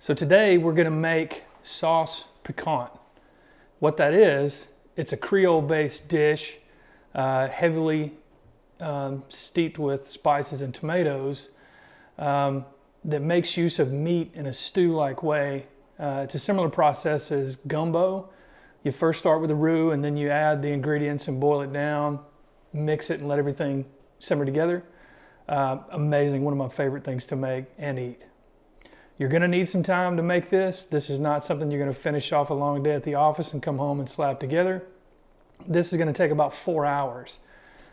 So today we're gonna make sauce piquant. What that is, it's a Creole-based dish, heavily steeped with spices and tomatoes that makes use of meat in a stew-like way. It's a similar process as gumbo. You first start with the roux and then you add the ingredients and boil it down, mix it and let everything simmer together. Amazing, one of my favorite things to make and eat. You're gonna need some time to make this. This is not something you're gonna finish off a long day at the office and come home and slap together. This is gonna take about 4 hours.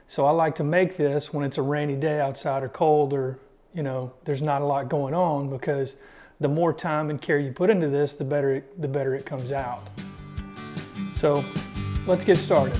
So I like to make this when it's a rainy day outside or cold, or there's not a lot going on, because the more time and care you put into this, the better it comes out. So let's get started.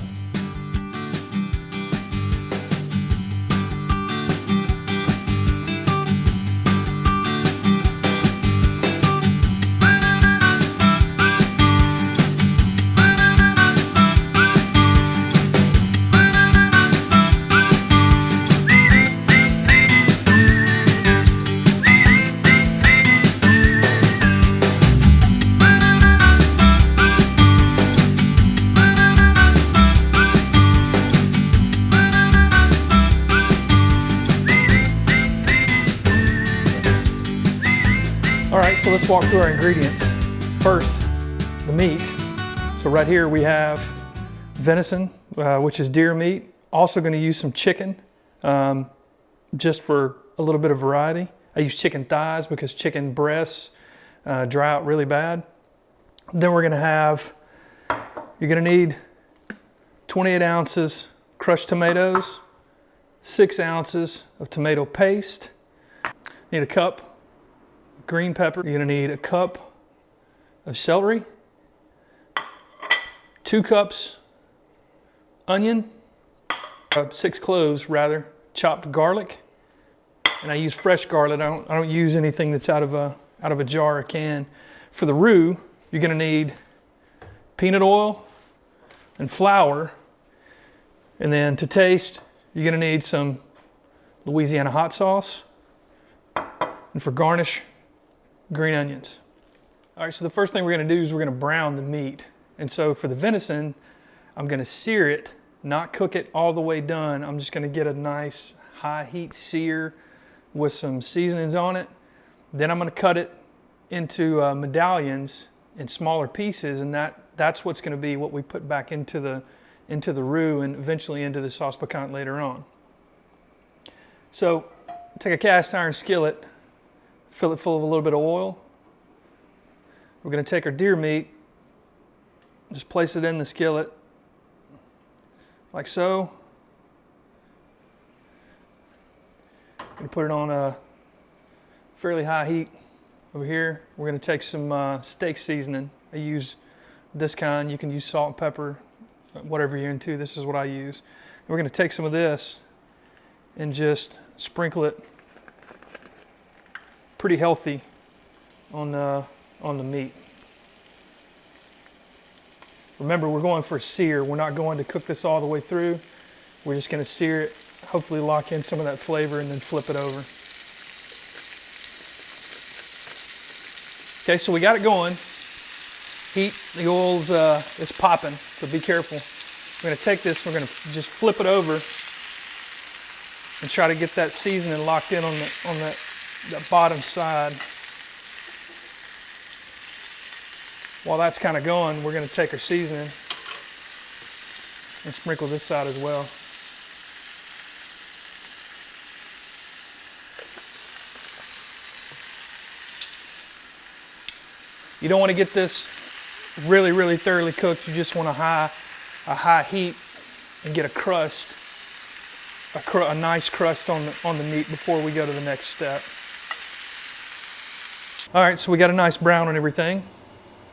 All right, so let's walk through our ingredients. First, the meat. So right here we have venison, which is deer meat. Also going to use some chicken, just for a little bit of variety. I use chicken thighs because chicken breasts dry out really bad. Then we're you're going to need 28 ounces crushed tomatoes, 6 ounces of tomato paste. Need a cup green pepper. You're gonna need a cup of celery, 2 cups onion, 6 cloves rather, chopped garlic, and I use fresh garlic. I don't use anything that's out of a jar or can. For the roux, you're gonna need peanut oil and flour, and then to taste, you're gonna need some Louisiana hot sauce, and for garnish, green onions. All right, so the first thing we're gonna do is we're gonna brown the meat. And so for the venison, I'm gonna sear it, not cook it all the way done. I'm just gonna get a nice high heat sear with some seasonings on it. Then I'm gonna cut it into medallions in smaller pieces, and that's what's gonna be what we put back into the roux and eventually into the sauce piquant later on. So take a cast iron skillet, fill it full of a little bit of oil. We're going to take our deer meat, just place it in the skillet, like so. We're going to put it on a fairly high heat over here. We're going to take some steak seasoning. I use this kind. You can use salt and pepper, whatever you're into. This is what I use. And we're going to take some of this and just sprinkle it pretty healthy on the meat. Remember, we're going for a sear. We're not going to cook this all the way through. We're just going to sear it, hopefully lock in some of that flavor, and then flip it over. Okay, so we got it going. Heat, the oil's it's popping, so be careful. We're going to take this, we're going to just flip it over and try to get that seasoning locked in on that bottom side. While that's kind of going, we're going to take our seasoning and sprinkle this side as well. You don't want to get this really, really thoroughly cooked. You just want a high heat and get a crust, a nice crust on the meat before we go to the next step. All right, so we got a nice brown on everything.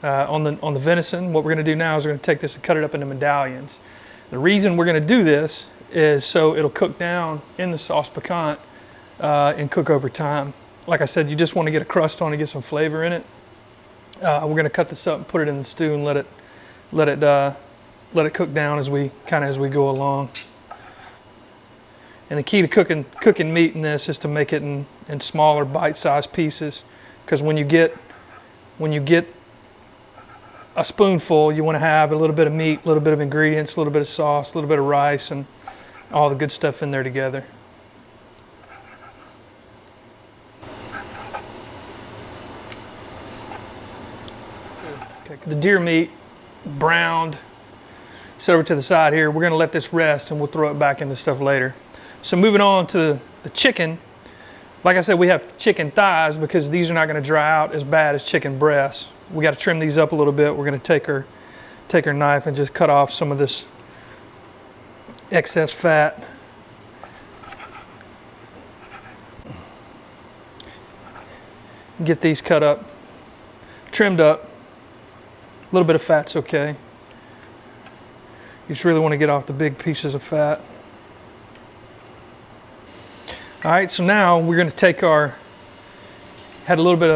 On the venison, what we're going to do now is we're going to take this and cut it up into medallions. The reason we're going to do this is so it'll cook down in the sauce piquant and cook over time. Like I said, you just want to get a crust on and get some flavor in it. We're going to cut this up and put it in the stew and let it cook down as we go along. And the key to cooking meat in this is to make it in smaller bite-sized pieces, because when you get when you get a spoonful, you want to have a little bit of meat, a little bit of ingredients, a little bit of sauce, a little bit of rice, and all the good stuff in there together. Okay. The deer meat, browned, set over to the side here. We're going to let this rest and we'll throw it back into stuff later. So moving on to the chicken. Like I said, we have chicken thighs because these are not going to dry out as bad as chicken breasts. We got to trim these up a little bit. We're going to take our knife and just cut off some of this excess fat. Get these cut up, trimmed up. A little bit of fat's okay. You just really want to get off the big pieces of fat. All right, so now we're going to take had a little bit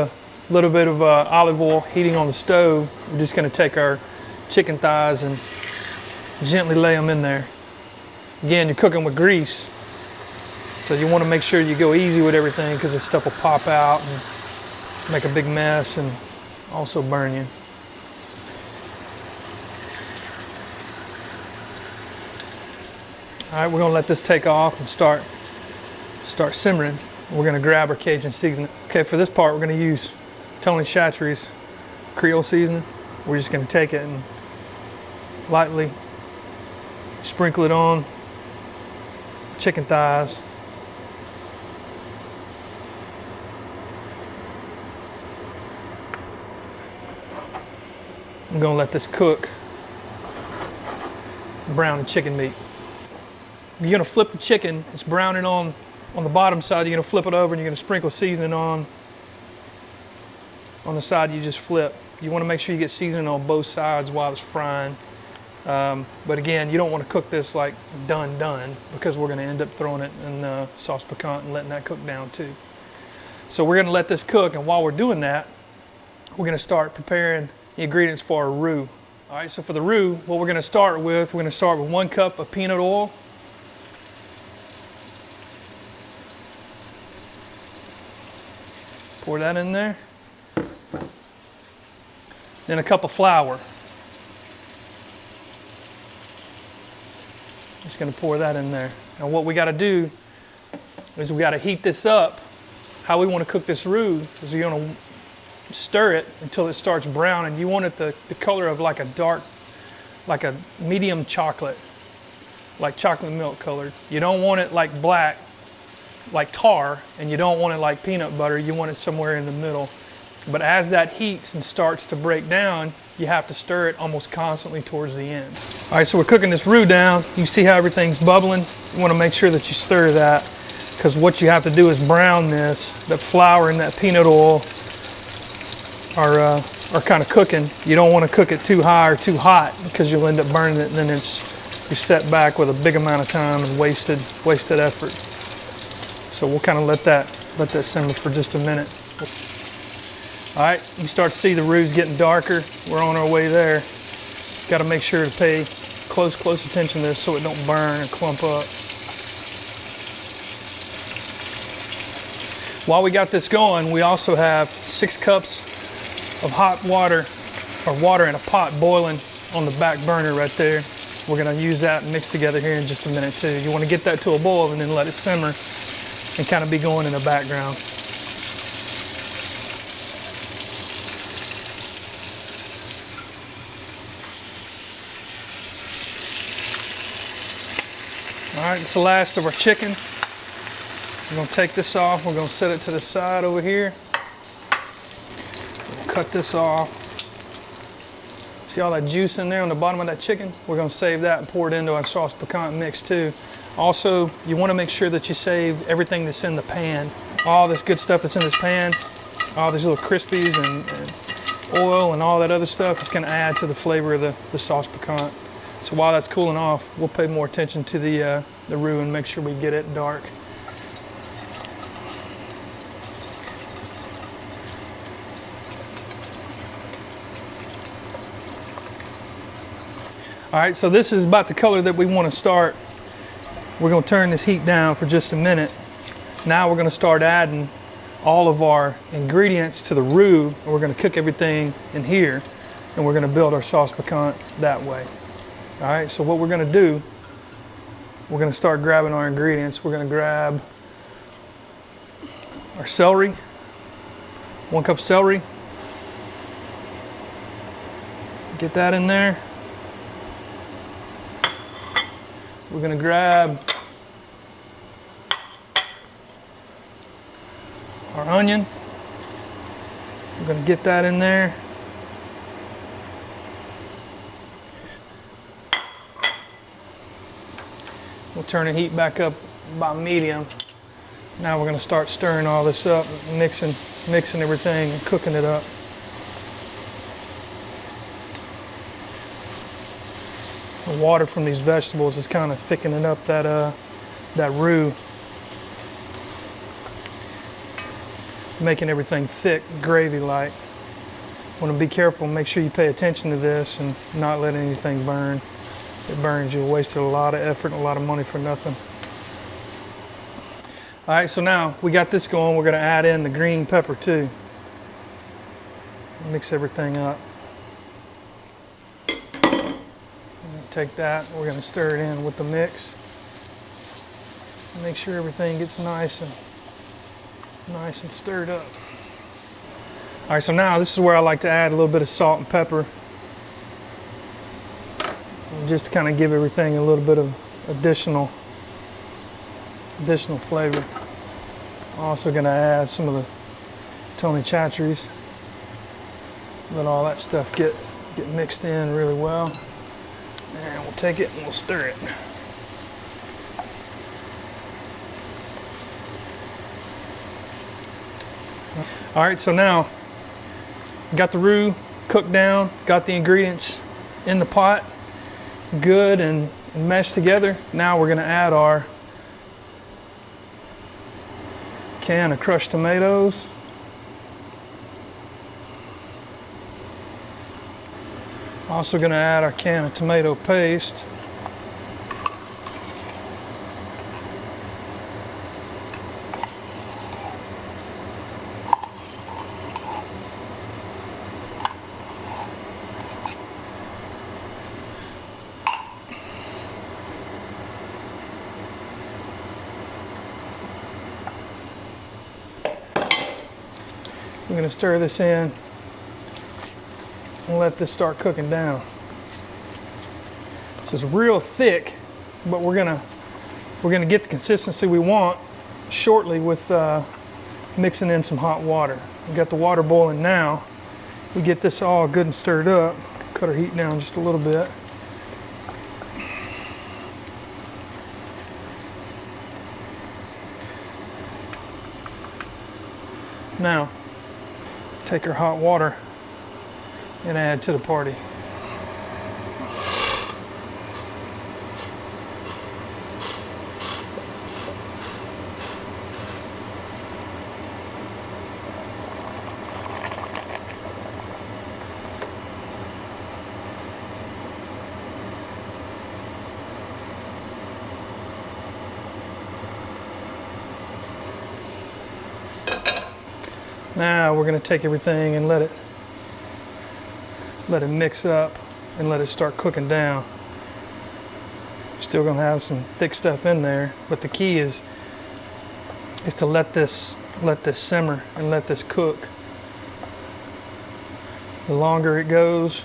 of olive oil heating on the stove. We're just going to take our chicken thighs and gently lay them in there. Again, you're cooking with grease, so you want to make sure you go easy with everything because this stuff will pop out and make a big mess and also burn you. All right, we're going to let this take off and start simmering. We're going to grab our Cajun seasoning. Okay, for this part, we're going to use Tony Chachere's Creole seasoning. We're just going to take it and lightly sprinkle it on chicken thighs. I'm going to let this cook, brown the chicken meat. You're going to flip the chicken. It's browning on the bottom side. You're going to flip it over and you're going to sprinkle seasoning on the side you just flip. You want to make sure you get seasoning on both sides while it's frying. But again, you don't want to cook this like done because we're going to end up throwing it in sauce piquant and letting that cook down too. So we're going to let this cook, and while we're doing that, we're going to start preparing the ingredients for our roux. All right, so for the roux, what we're going to start with, 1 cup of peanut oil. Pour that in there. Then a cup of flour. Just going to pour that in there. Now what we got to do is we got to heat this up. How we want to cook this roux is you're going to stir it until it starts browning. You want it the color of like a medium chocolate, like chocolate milk colored. You don't want it like black, like tar, and you don't want it like peanut butter. You want it somewhere in the middle. But as that heats and starts to break down, you have to stir it almost constantly towards the end. All right, so we're cooking this roux down. You see how everything's bubbling? You want to make sure that you stir that, because what you have to do is brown this. That flour and that peanut oil are kind of cooking. You don't want to cook it too high or too hot because you'll end up burning it, and then you're set back with a big amount of time and wasted effort. So we'll kind of let that simmer for just a minute. All right, you start to see the roux getting darker. We're on our way there. Got to make sure to pay close attention to this so it don't burn and clump up. While we got this going, we also have 6 cups of hot water, or water in a pot boiling on the back burner right there. We're going to use that and mix together here in just a minute too. You want to get that to a boil and then let it simmer and kind of be going in the background. All right, it's the last of our chicken. We're going to take this off. We're going to set it to the side over here. Cut this off. See all that juice in there on the bottom of that chicken? We're going to save that and pour it into our sauce piquant mix too. Also, you want to make sure that you save everything that's in the pan. All this good stuff that's in this pan, all these little crispies and oil and all that other stuff, is going to add to the flavor of the sauce piquant. So while that's cooling off, we'll pay more attention to the roux and make sure we get it dark. All right, so this is about the color that we want to start. We're going to turn this heat down for just a minute. Now we're going to start adding all of our ingredients to the roux, and we're gonna cook everything in here, and we're gonna build our sauce piquant that way. All right, so what we're gonna do, we're gonna start grabbing our ingredients. We're gonna grab our celery, 1 cup celery. Get that in there. We're gonna grab our onion. We're gonna get that in there. We'll turn the heat back up about medium. Now we're gonna start stirring all this up, mixing everything and cooking it up. The water from these vegetables is kind of thickening up that roux, making everything thick, gravy-like. Want to be careful, make sure you pay attention to this and not let anything burn. It burns, you wasted a lot of effort and a lot of money for nothing. All right, so now we got this going. We're gonna add in the green pepper too. Mix everything up. Take that, we're gonna stir it in with the mix. Make sure everything gets nice and stirred up. All right, so now this is where I like to add a little bit of salt and pepper, just to kind of give everything a little bit of additional flavor. I'm also gonna add some of the Tony Chachere's. Let all that stuff get mixed in really well. And we'll take it and we'll stir it. All right, so now got the roux cooked down, got the ingredients in the pot, good and meshed together. Now we're gonna add our can of crushed tomatoes. Also gonna add our can of tomato paste. I'm gonna stir this in and let this start cooking down. So it's real thick, but we're gonna get the consistency we want shortly with mixing in some hot water. We've got the water boiling now. We get this all good and stirred up. Cut our heat down just a little bit. Now, take our hot water and add to the party. Now we're going to take everything and let it mix up and let it start cooking down. Still going to have some thick stuff in there, but the key is to let this simmer and let this cook. The longer it goes,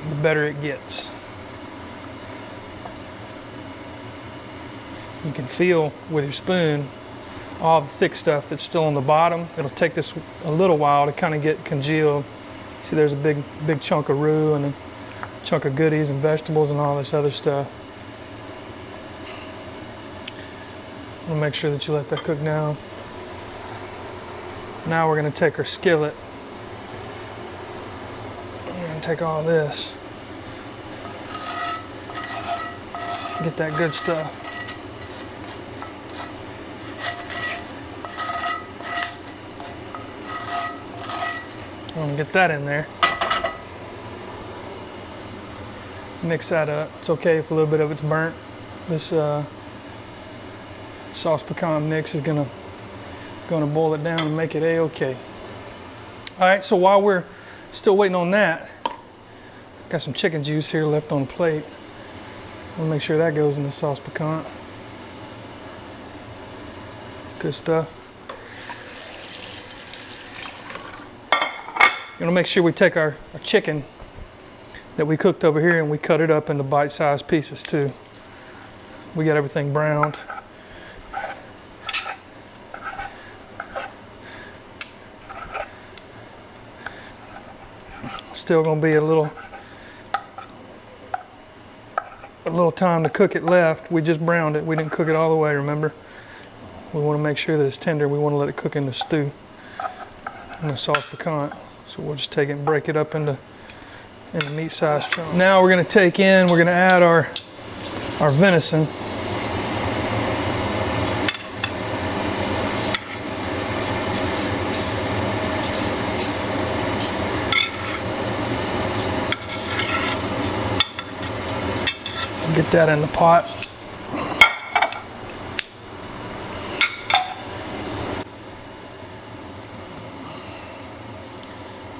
the better it gets. You can feel with your spoon all the thick stuff that's still on the bottom. It'll take this a little while to kind of get congealed. See, there's a big chunk of roux and a chunk of goodies and vegetables and all this other stuff. We'll make sure that you let that cook down. Now we're going to take our skillet and take all this. Get that good stuff. I'm gonna get that in there. Mix that up. It's okay if a little bit of it's burnt. This sauce pecan mix is gonna Gonna boil it down and make it a-okay. All right, so while we're still waiting on that, got some chicken juice here left on the plate. We'll make sure that goes in the sauce piquant. Good stuff. Gonna make sure we take our chicken that we cooked over here and we cut it up into bite-sized pieces too. We got everything browned. Still gonna be a little time to cook it left. We just browned it. We didn't cook it all the way, remember? We want to make sure that it's tender. We want to let it cook in the stew, in the sauce piquant. So we'll just take it and break it up into meat-sized chunks. Now we're gonna we're gonna add our venison. Get that in the pot.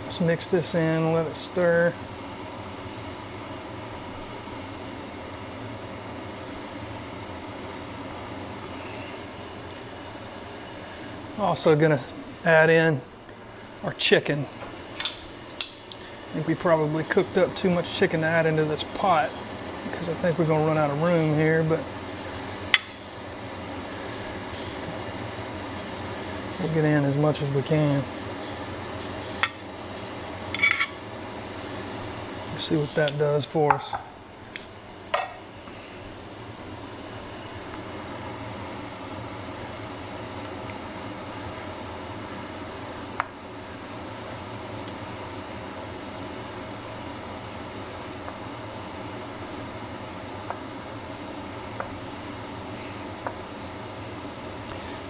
Let's mix this in, let it stir. Also gonna add in our chicken. I think we probably cooked up too much chicken to add into this pot, because I think we're gonna run out of room here, but we'll get in as much as we can. Let's see what that does for us.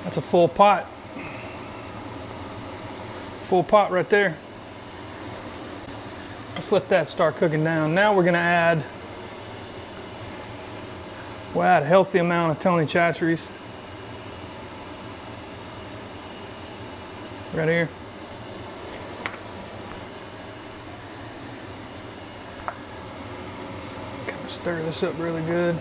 That's a full pot. Full pot right there. Let's let that start cooking down. Now we're gonna we'll add a healthy amount of Tony Chachere's. Right here. Kind of stir this up really good.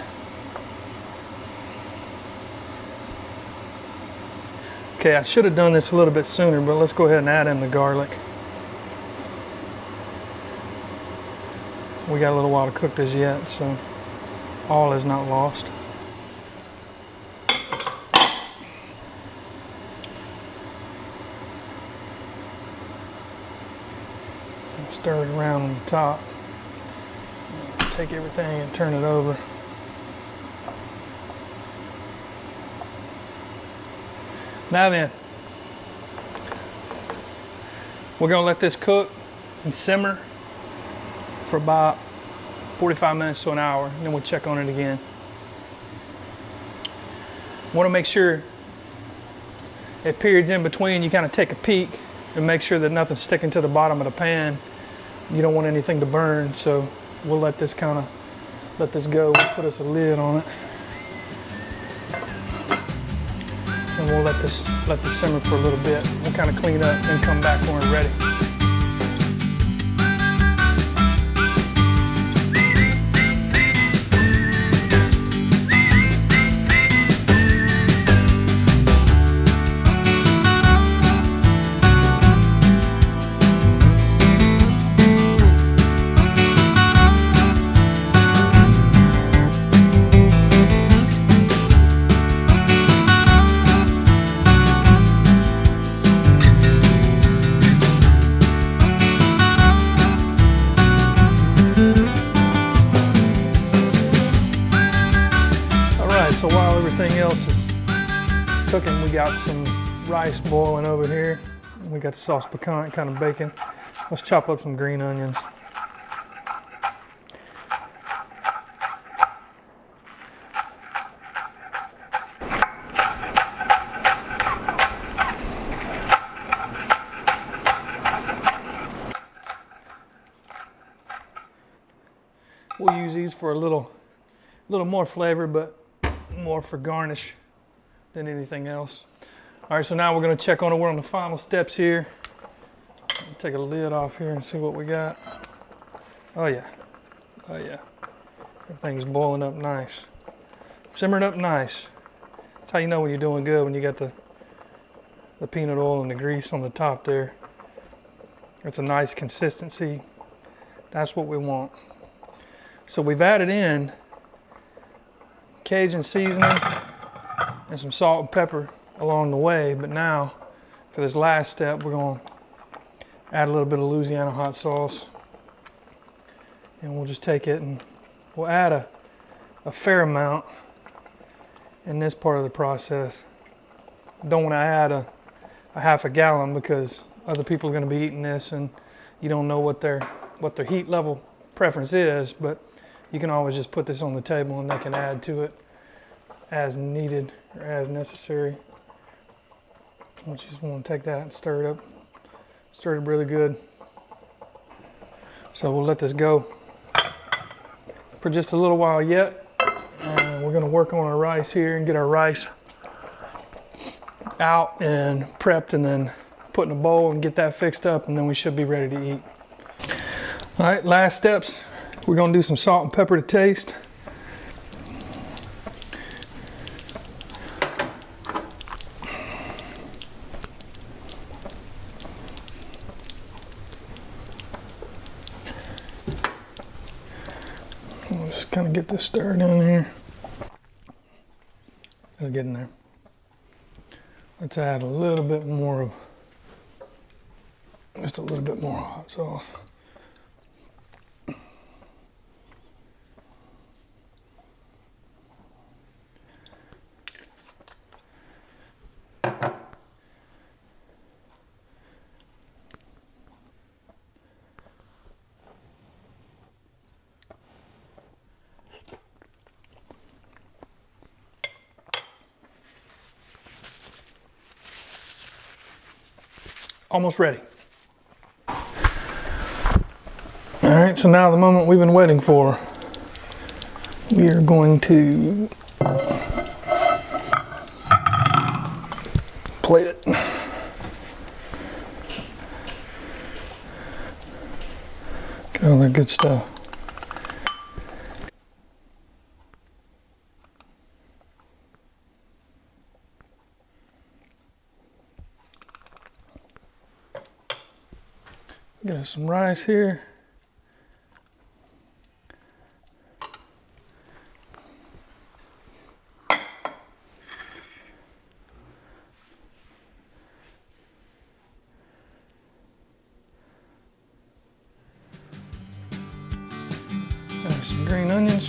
Okay, I should have done this a little bit sooner, but let's go ahead and add in the garlic. We got a little while to cook this yet, so all is not lost. Stir it around on the top. Take everything and turn it over. Now then, we're gonna let this cook and simmer for about 45 minutes to an hour, and then we'll check on it again. Want to make sure at periods in between you kind of take a peek and make sure that nothing's sticking to the bottom of the pan. You don't want anything to burn, so we'll let this go. We'll put us a lid on it. And we'll let this simmer for a little bit. We'll kind of clean up and come back when we're ready. So while everything else is cooking, we got some rice boiling over here. We got the sauce piquant kind of baking. Let's chop up some green onions. We'll use these for a little more flavor, but more for garnish than anything else. All right, so now we're gonna check on it. We're on the final steps here. Take a lid off here and see what we got. Oh yeah, oh yeah. Everything's boiling up nice. Simmered up nice. That's how you know when you're doing good, when you got the peanut oil and the grease on the top there. It's a nice consistency. That's what we want. So we've added in Cajun seasoning and some salt and pepper along the way, but now for this last step we're going to add a little bit of Louisiana hot sauce, and we'll just take it and we'll add a fair amount in this part of the process. Don't want to add a half a gallon because other people are going to be eating this and you don't know what their heat level preference is, but you can always just put this on the table and they can add to it as needed or as necessary. You just want to take that and stir it up really good. So we'll let this go for just a little while yet. And we're going to work on our rice here and get our rice out and prepped and then put in a bowl and get that fixed up, and then we should be ready to eat. All right, last steps. We're going to do some salt and pepper to taste. We'll just kind of get this stirred in here. Let's get in there. Let's add a little bit more of, just a little bit more hot sauce. Almost ready. All right, so now the moment we've been waiting for. We are going to plate it. Get all that good stuff. Get us some rice here. Some green onions.